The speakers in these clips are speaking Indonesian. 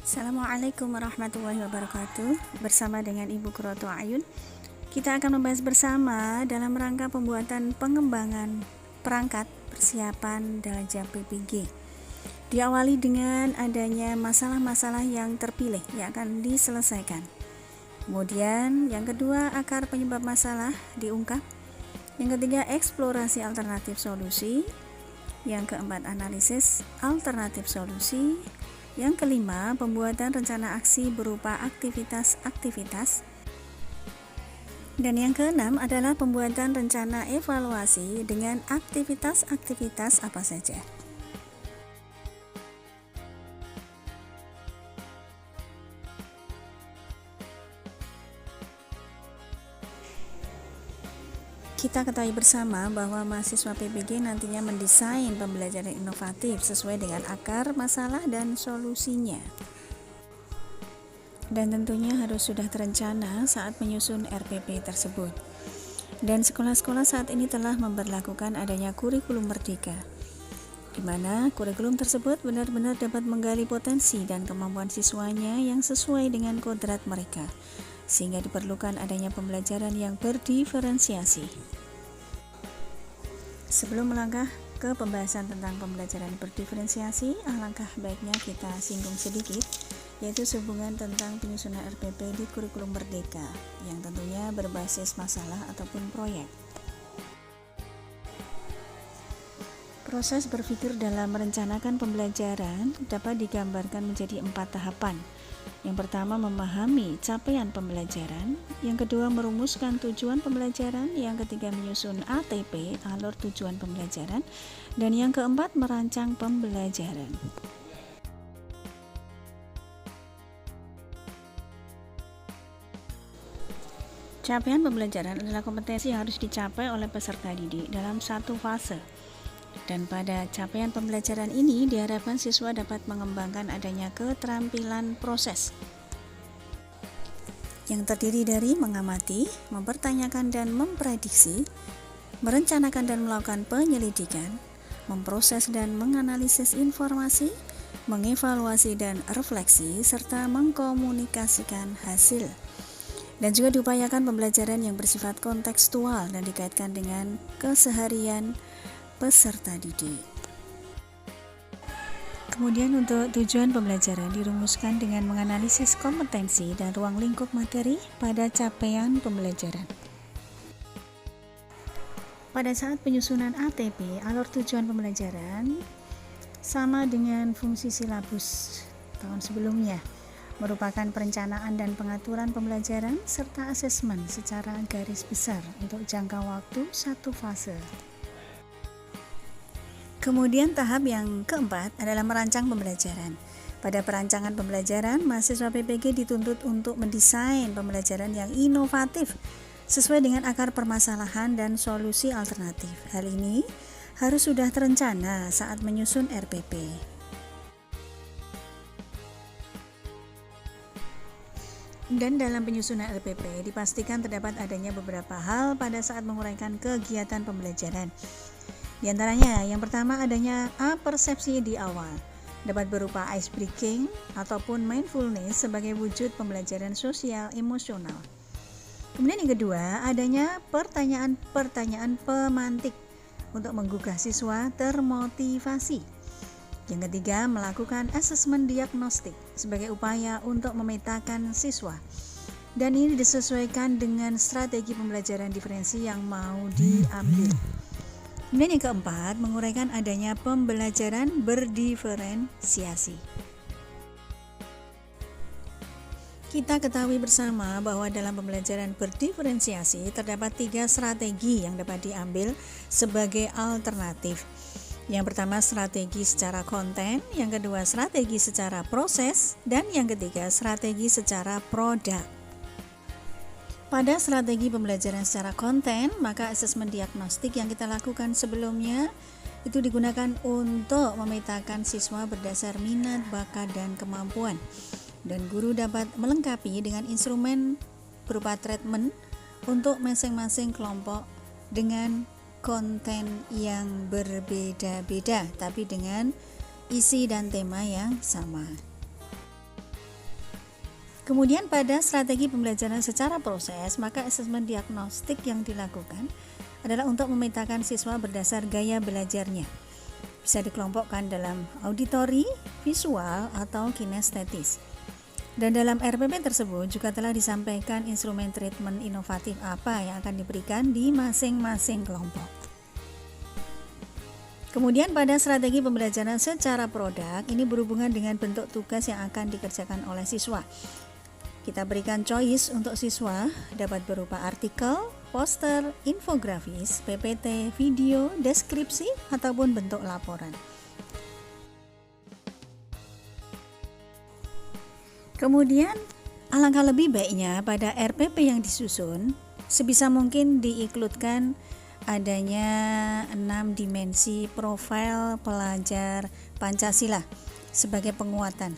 Assalamualaikum warahmatullahi wabarakatuh. Bersama dengan Ibu Qurratu A'yun, kita akan membahas bersama dalam rangka pembuatan pengembangan perangkat persiapan Darajah PPG. Diawali dengan adanya masalah-masalah yang terpilih yang akan diselesaikan. Kemudian yang kedua, akar penyebab masalah diungkap. Yang ketiga, eksplorasi alternatif solusi. Yang keempat, analisis alternatif solusi. Yang kelima, pembuatan rencana aksi berupa aktivitas-aktivitas. Dan yang keenam adalah pembuatan rencana evaluasi dengan aktivitas-aktivitas apa saja. Kita ketahui bersama bahwa mahasiswa PPG nantinya mendesain pembelajaran inovatif sesuai dengan akar masalah dan solusinya. Dan tentunya harus sudah terencana saat menyusun RPP tersebut. Dan sekolah-sekolah saat ini telah memberlakukan adanya kurikulum merdeka, di mana kurikulum tersebut benar-benar dapat menggali potensi dan kemampuan siswanya yang sesuai dengan kodrat mereka, sehingga diperlukan adanya pembelajaran yang berdiferensiasi. Sebelum melangkah ke pembahasan tentang pembelajaran berdiferensiasi, alangkah baiknya kita singgung sedikit, yaitu sehubungan tentang penyusunan RPP di kurikulum merdeka, yang tentunya berbasis masalah ataupun proyek. Proses berpikir dalam merencanakan pembelajaran dapat digambarkan menjadi 4 tahapan. Yang pertama, memahami capaian pembelajaran. Yang kedua, merumuskan tujuan pembelajaran. Yang ketiga, menyusun ATP, alur tujuan pembelajaran. Dan yang keempat, merancang pembelajaran. Capaian pembelajaran adalah kompetensi yang harus dicapai oleh peserta didik dalam satu fase. Dan pada capaian pembelajaran ini diharapkan siswa dapat mengembangkan adanya keterampilan proses yang terdiri dari mengamati, mempertanyakan dan memprediksi, merencanakan dan melakukan penyelidikan, memproses dan menganalisis informasi, mengevaluasi dan refleksi, serta mengkomunikasikan hasil. Dan juga diupayakan pembelajaran yang bersifat kontekstual dan dikaitkan dengan keseharian peserta didik. Kemudian untuk tujuan pembelajaran dirumuskan dengan menganalisis kompetensi dan ruang lingkup materi pada capaian pembelajaran. Pada saat penyusunan ATP, alur tujuan pembelajaran sama dengan fungsi silabus tahun sebelumnya, merupakan perencanaan dan pengaturan pembelajaran serta asesmen secara garis besar untuk jangka waktu satu fase. Kemudian tahap yang keempat adalah merancang pembelajaran. Pada perancangan pembelajaran, mahasiswa PPG dituntut untuk mendesain pembelajaran yang inovatif sesuai dengan akar permasalahan dan solusi alternatif. Hal ini harus sudah terencana saat menyusun RPP. Dan dalam penyusunan RPP dipastikan terdapat adanya beberapa hal pada saat menguraikan kegiatan pembelajaran. Di antaranya, yang pertama adanya persepsi di awal, dapat berupa ice breaking ataupun mindfulness sebagai wujud pembelajaran sosial emosional. Kemudian yang kedua, adanya pertanyaan-pertanyaan pemantik untuk menggugah siswa termotivasi. Yang ketiga, melakukan asesmen diagnostik sebagai upaya untuk memetakan siswa. Dan ini disesuaikan dengan strategi pembelajaran diferensi yang mau diambil. Kemudian yang keempat, menguraikan adanya pembelajaran berdiferensiasi. Kita ketahui bersama bahwa dalam pembelajaran berdiferensiasi terdapat 3 strategi yang dapat diambil sebagai alternatif. Yang pertama, strategi secara konten, yang kedua strategi secara proses, dan yang ketiga strategi secara produk. Pada strategi pembelajaran secara konten, maka asesmen diagnostik yang kita lakukan sebelumnya itu digunakan untuk memetakan siswa berdasar minat, bakat, dan kemampuan. Dan guru dapat melengkapi dengan instrumen berupa treatment untuk masing-masing kelompok dengan konten yang berbeda-beda, tapi dengan isi dan tema yang sama. Kemudian pada strategi pembelajaran secara proses, maka asesmen diagnostik yang dilakukan adalah untuk memetakan siswa berdasar gaya belajarnya. Bisa dikelompokkan dalam auditori, visual, atau kinestetis. Dan dalam RPP tersebut juga telah disampaikan instrumen treatment inovatif apa yang akan diberikan di masing-masing kelompok. Kemudian pada strategi pembelajaran secara produk, ini berhubungan dengan bentuk tugas yang akan dikerjakan oleh siswa. Kita berikan choice untuk siswa, dapat berupa artikel, poster, infografis, PPT, video, deskripsi, ataupun bentuk laporan. Kemudian, alangkah lebih baiknya pada RPP yang disusun, sebisa mungkin diikludkan adanya 6 dimensi profil pelajar Pancasila sebagai penguatan.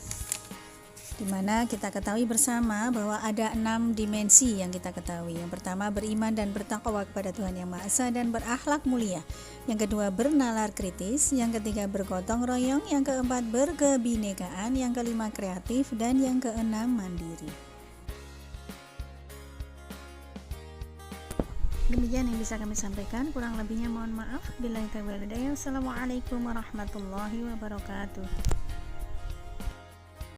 Di mana kita ketahui bersama bahwa ada 6 dimensi yang kita ketahui. Yang pertama, beriman dan bertakwa kepada Tuhan Yang Maha Esa dan berakhlak mulia. Yang kedua, bernalar kritis. Yang ketiga, bergotong royong. Yang keempat, berkebinekaan. Yang kelima, kreatif. Dan yang keenam, mandiri. Demikian yang bisa kami sampaikan. Kurang lebihnya mohon maaf. Billahi taufiq wal hidayah. Assalamualaikum warahmatullahi wabarakatuh.